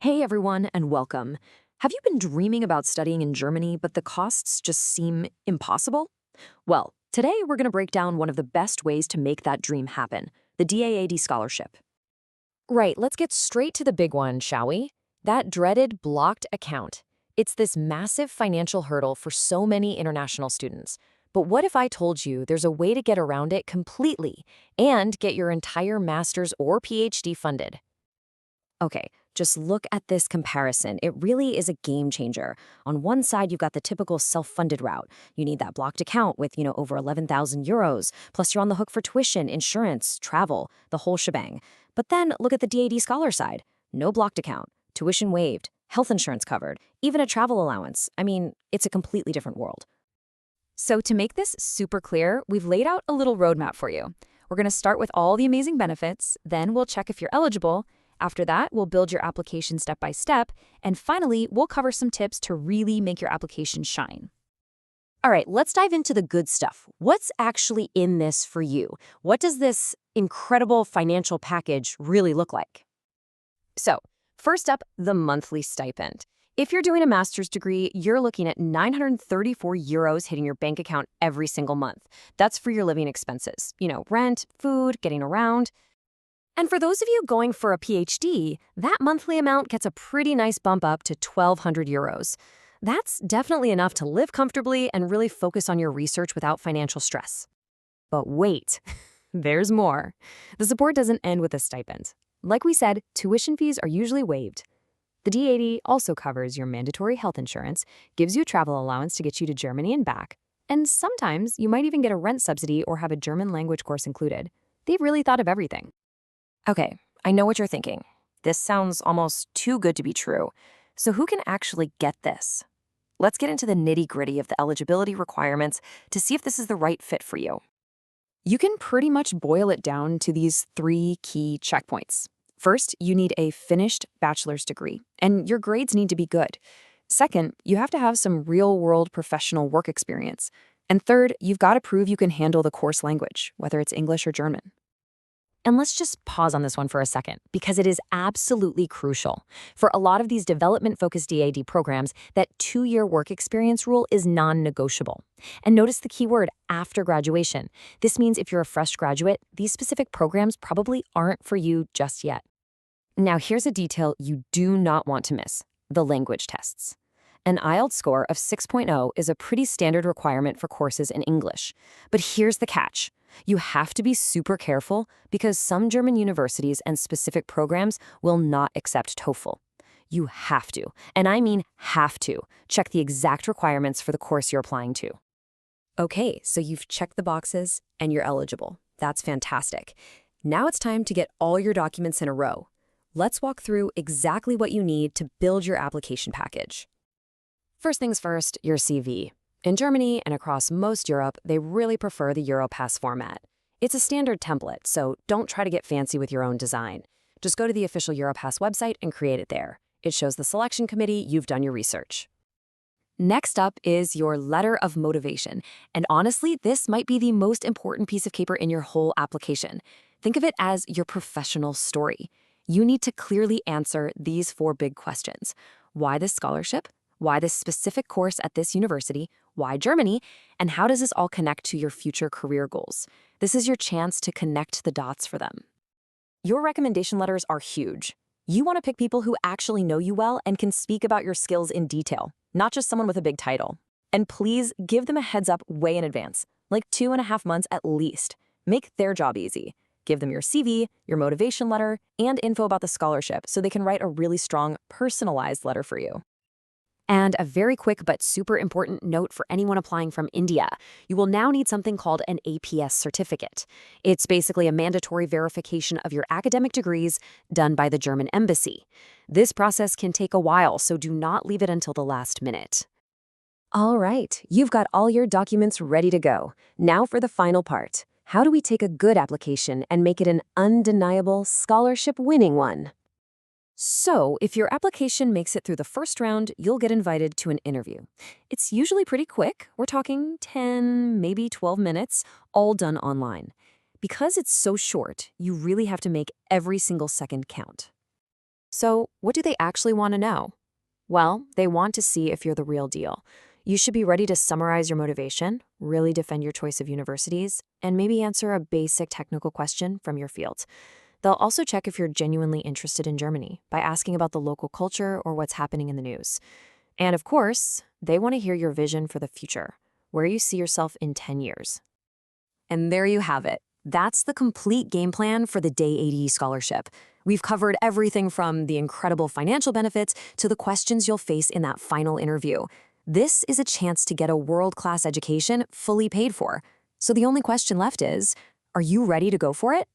Hey everyone, and welcome. Have you been dreaming about studying in Germany, but the costs just seem impossible? Well, today we're going to break down one of the best ways to make that dream happen, the DAAD Scholarship. Right, let's get straight to the big one, shall we? That dreaded blocked account. It's this massive financial hurdle for so many international students. But what if I told you there's a way to get around it completely and get your entire master's or PhD funded? Okay, just look at this comparison. It really is a game changer. On one side, you've got the typical self-funded route. You need that blocked account with, over 11,000 euros. Plus, you're on the hook for tuition, insurance, travel, the whole shebang. But then look at the DAD Scholar side. No blocked account, tuition waived, health insurance covered, even a travel allowance. I mean, it's a completely different world. So to make this super clear, we've laid out a little roadmap for you. We're going to start with all the amazing benefits, then we'll check if you're eligible. After that, we'll build your application step by step, and finally, we'll cover some tips to really make your application shine. All right, let's dive into the good stuff. What's actually in this for you? What does this incredible financial package really look like? So, first up, the monthly stipend. If you're doing a master's degree, you're looking at 934 euros hitting your bank account every single month. That's for your living expenses. Rent, food, getting around. And for those of you going for a PhD, that monthly amount gets a pretty nice bump up to 1,200 euros. That's definitely enough to live comfortably and really focus on your research without financial stress. But wait, there's more. The support doesn't end with a stipend. Like we said, tuition fees are usually waived. The DAD also covers your mandatory health insurance, gives you a travel allowance to get you to Germany and back, and sometimes you might even get a rent subsidy or have a German language course included. They've really thought of everything. Okay, I know what you're thinking. This sounds almost too good to be true. So who can actually get this? Let's get into the nitty-gritty of the eligibility requirements to see if this is the right fit for you. You can pretty much boil it down to these 3 key checkpoints. First, you need a finished bachelor's degree, and your grades need to be good. Second, you have to have some real-world professional work experience. And third, you've got to prove you can handle the course language, whether it's English or German. And let's just pause on this one for a second, because it is absolutely crucial. For a lot of these development-focused DAD programs, that 2-year work experience rule is non-negotiable. And notice the key word, after graduation. This means if you're a fresh graduate, these specific programs probably aren't for you just yet. Now, here's a detail you do not want to miss: the language tests. An IELTS score of 6.0 is a pretty standard requirement for courses in English. But here's the catch. You have to be super careful because some German universities and specific programs will not accept TOEFL. You have to, and I mean have to, check the exact requirements for the course you're applying to. Okay, so you've checked the boxes and you're eligible. That's fantastic. Now it's time to get all your documents in a row. Let's walk through exactly what you need to build your application package. First things first, your CV. In Germany and across most Europe, they really prefer the Europass format. It's a standard template, so don't try to get fancy with your own design. Just go to the official Europass website and create it there. It shows the selection committee you've done your research. Next up is your letter of motivation. And honestly, this might be the most important piece of paper in your whole application. Think of it as your professional story. You need to clearly answer these 4 big questions. Why this scholarship? Why this specific course at this university? Why Germany? And how does this all connect to your future career goals? This is your chance to connect the dots for them. Your recommendation letters are huge. You want to pick people who actually know you well and can speak about your skills in detail, not just someone with a big title. And please give them a heads up way in advance, like 2.5 months at least. Make their job easy. Give them your CV, your motivation letter, and info about the scholarship so they can write a really strong, personalized letter for you. And a very quick but super important note for anyone applying from India. You will now need something called an APS certificate. It's basically a mandatory verification of your academic degrees done by the German embassy. This process can take a while, so do not leave it until the last minute. All right, you've got all your documents ready to go. Now for the final part. How do we take a good application and make it an undeniable scholarship-winning one? So, if your application makes it through the first round, you'll get invited to an interview. It's usually pretty quick. We're talking 10, maybe 12 minutes, all done online. Because it's so short, you really have to make every single second count. So, what do they actually want to know? Well, they want to see if you're the real deal. You should be ready to summarize your motivation, really defend your choice of universities, and maybe answer a basic technical question from your field. They'll also check if you're genuinely interested in Germany by asking about the local culture or what's happening in the news. And of course, they want to hear your vision for the future, where you see yourself in 10 years. And there you have it. That's the complete game plan for the DAAD Scholarship. We've covered everything from the incredible financial benefits to the questions you'll face in that final interview. This is a chance to get a world-class education fully paid for. So the only question left is, are you ready to go for it?